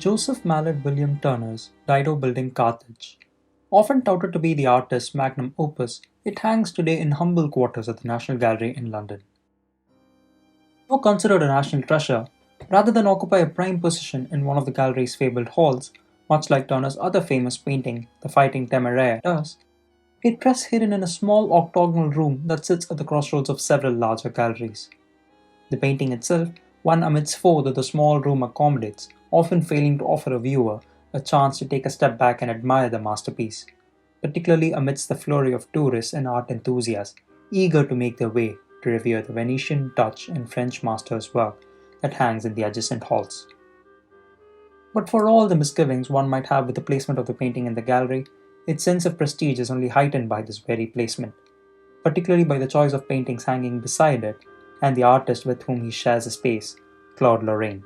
Joseph Mallord William Turners, Dido building Carthage. Often touted to be the artist's magnum opus, it hangs today in humble quarters at the National Gallery in London. Though considered a national treasure, rather than occupy a prime position in one of the gallery's fabled halls, much like Turner's other famous painting, The Fighting Temeraire, does, it rests hidden in a small octagonal room that sits at the crossroads of several larger galleries. The painting itself, one amidst four that the small room accommodates, often failing to offer a viewer a chance to take a step back and admire the masterpiece, particularly amidst the flurry of tourists and art enthusiasts eager to make their way to revere the Venetian, Dutch, and French master's work that hangs in the adjacent halls. But for all the misgivings one might have with the placement of the painting in the gallery, its sense of prestige is only heightened by this very placement, particularly by the choice of paintings hanging beside it and the artist with whom he shares a space, Claude Lorraine.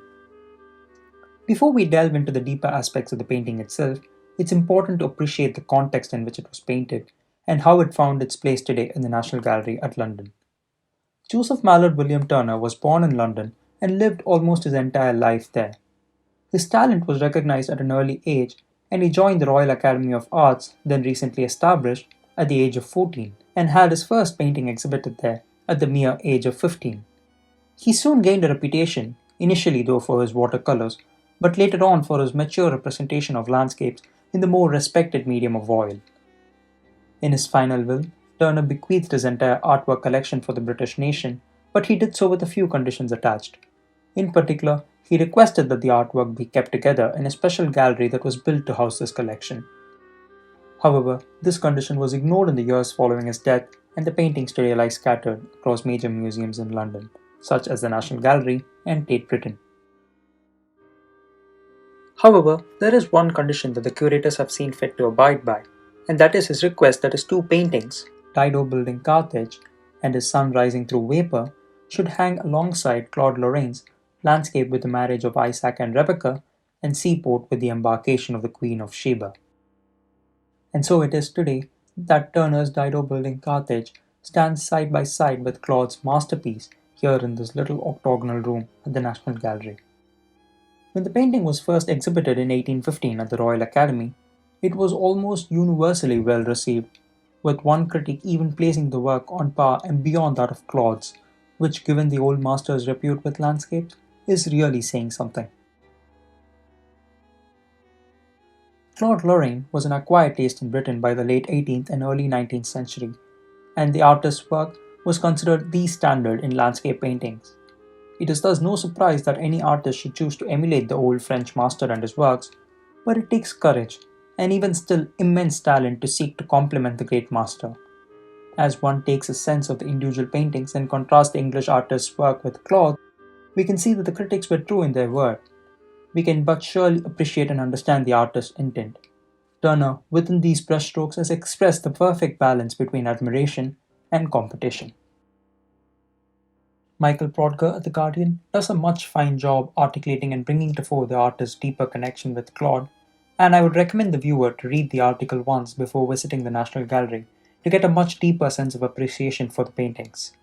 Before we delve into the deeper aspects of the painting itself, it's important to appreciate the context in which it was painted and how it found its place today in the National Gallery at London. Joseph Mallord William Turner was born in London and lived almost his entire life there. His talent was recognized at an early age, and he joined the Royal Academy of Arts, then recently established, at the age of 14, and had his first painting exhibited there at the mere age of 15. He soon gained a reputation, initially though for his watercolours, but later on for his mature representation of landscapes in the more respected medium of oil. In his final will, Turner bequeathed his entire artwork collection for the British nation, but he did so with a few conditions attached. In particular, he requested that the artwork be kept together in a special gallery that was built to house this collection. However, this condition was ignored in the years following his death, and the paintings today lie scattered across major museums in London, such as the National Gallery and Tate Britain. However, there is one condition that the curators have seen fit to abide by, and that is his request that his two paintings, Dido building Carthage and his sun rising through vapour, should hang alongside Claude Lorraine's Landscape with the Marriage of Isaac and Rebecca and Seaport with the Embarkation of the Queen of Sheba. And so it is today that Turner's Dido building Carthage stands side by side with Claude's masterpiece here in this little octagonal room at the National Gallery. When the painting was first exhibited in 1815 at the Royal Academy, it was almost universally well received, with one critic even placing the work on par and beyond that of Claude's, which, given the old master's repute with landscapes, is really saying something. Claude Lorraine was an acquired taste in Britain by the late 18th and early 19th century, and the artist's work was considered the standard in landscape paintings. It is thus no surprise that any artist should choose to emulate the old French master and his works, but it takes courage, and even still immense talent to seek to complement the great master. As one takes a sense of the individual paintings and contrasts the English artist's work with Claude, we can see that the critics were true in their word. We can but surely appreciate and understand the artist's intent. Turner, within these brushstrokes, has expressed the perfect balance between admiration and competition. Michael Prodger at The Guardian does a much fine job articulating and bringing to fore the artist's deeper connection with Claude, and I would recommend the viewer to read the article once before visiting the National Gallery to get a much deeper sense of appreciation for the paintings.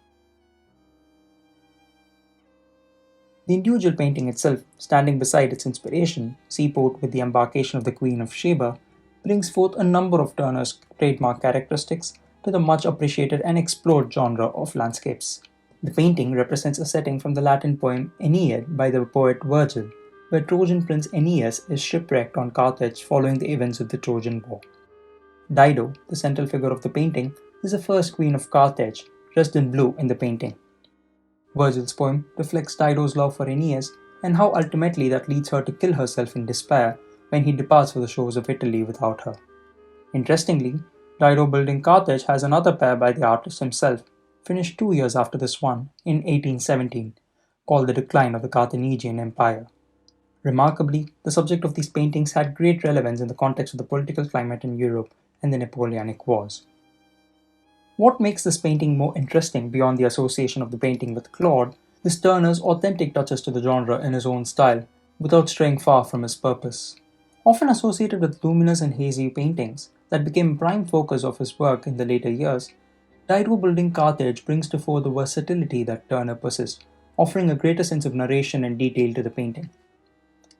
The individual painting itself, standing beside its inspiration, Seaport with the Embarkation of the Queen of Sheba, brings forth a number of Turner's trademark characteristics to the much appreciated and explored genre of landscapes. The painting represents a setting from the Latin poem Aeneid by the poet Virgil, where Trojan prince Aeneas is shipwrecked on Carthage following the events of the Trojan War. Dido, the central figure of the painting, is the first queen of Carthage, dressed in blue in the painting. Virgil's poem reflects Dido's love for Aeneas and how ultimately that leads her to kill herself in despair when he departs for the shores of Italy without her. Interestingly, Dido building Carthage has another pair by the artist himself, finished 2 years after this one, in 1817, called The Decline of the Carthaginian Empire. Remarkably, the subject of these paintings had great relevance in the context of the political climate in Europe and the Napoleonic Wars. What makes this painting more interesting beyond the association of the painting with Claude is Turner's authentic touches to the genre in his own style, without straying far from his purpose. Often associated with luminous and hazy paintings that became a prime focus of his work in the later years, Dido building Carthage brings to fore the versatility that Turner possessed, offering a greater sense of narration and detail to the painting.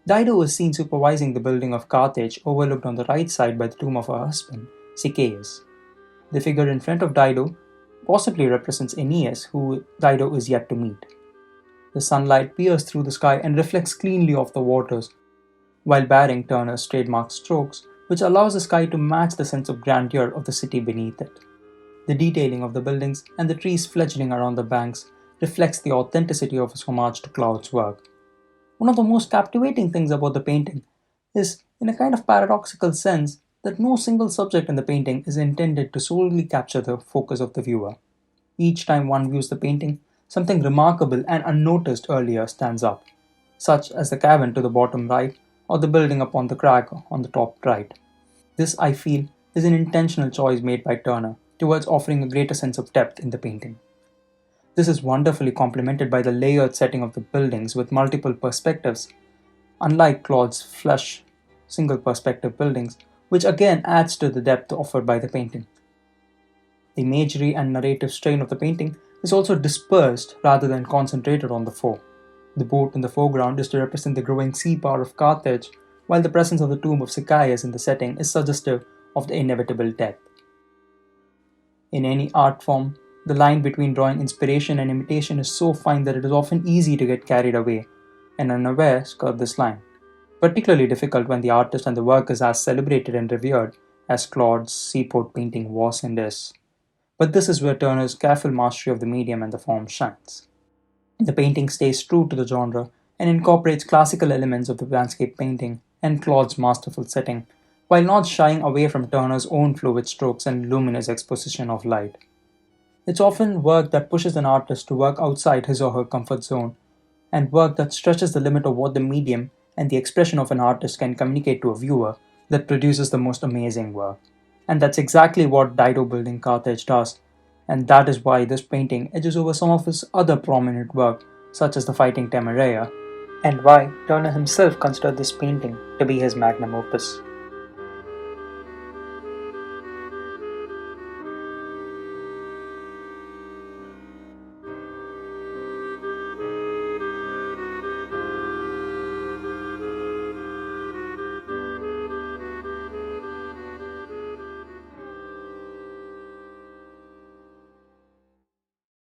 Dido is seen supervising the building of Carthage, overlooked on the right side by the tomb of her husband, Sychaeus. The figure in front of Dido possibly represents Aeneas, who Dido is yet to meet. The sunlight pierces through the sky and reflects cleanly off the waters, while bearing Turner's trademark strokes, which allows the sky to match the sense of grandeur of the city beneath it. The detailing of the buildings and the trees fledgling around the banks reflects the authenticity of his homage to Claude's work. One of the most captivating things about the painting is, in a kind of paradoxical sense, that no single subject in the painting is intended to solely capture the focus of the viewer. Each time one views the painting, something remarkable and unnoticed earlier stands up, such as the cavern to the bottom right or the building upon the crag on the top right. This, I feel, is an intentional choice made by Turner towards offering a greater sense of depth in the painting. This is wonderfully complemented by the layered setting of the buildings with multiple perspectives, unlike Claude's flush, single perspective buildings, which again adds to the depth offered by the painting. The imagery and narrative strain of the painting is also dispersed rather than concentrated on the fore. The boat in the foreground is to represent the growing sea power of Carthage, while the presence of the tomb of Sychaeus in the setting is suggestive of the inevitable death. In any art form, the line between drawing inspiration and imitation is so fine that it is often easy to get carried away and unawares skirt this line. Particularly difficult when the artist and the work is as celebrated and revered as Claude's seaport painting was and is. But this is where Turner's careful mastery of the medium and the form shines. The painting stays true to the genre and incorporates classical elements of the landscape painting and Claude's masterful setting, while not shying away from Turner's own fluid strokes and luminous exposition of light. It's often work that pushes an artist to work outside his or her comfort zone, and work that stretches the limit of what the medium and the expression of an artist can communicate to a viewer that produces the most amazing work. And that's exactly what Dido building Carthage does, and that is why this painting edges over some of his other prominent work, such as the Fighting Temeraire, and why Turner himself considered this painting to be his magnum opus.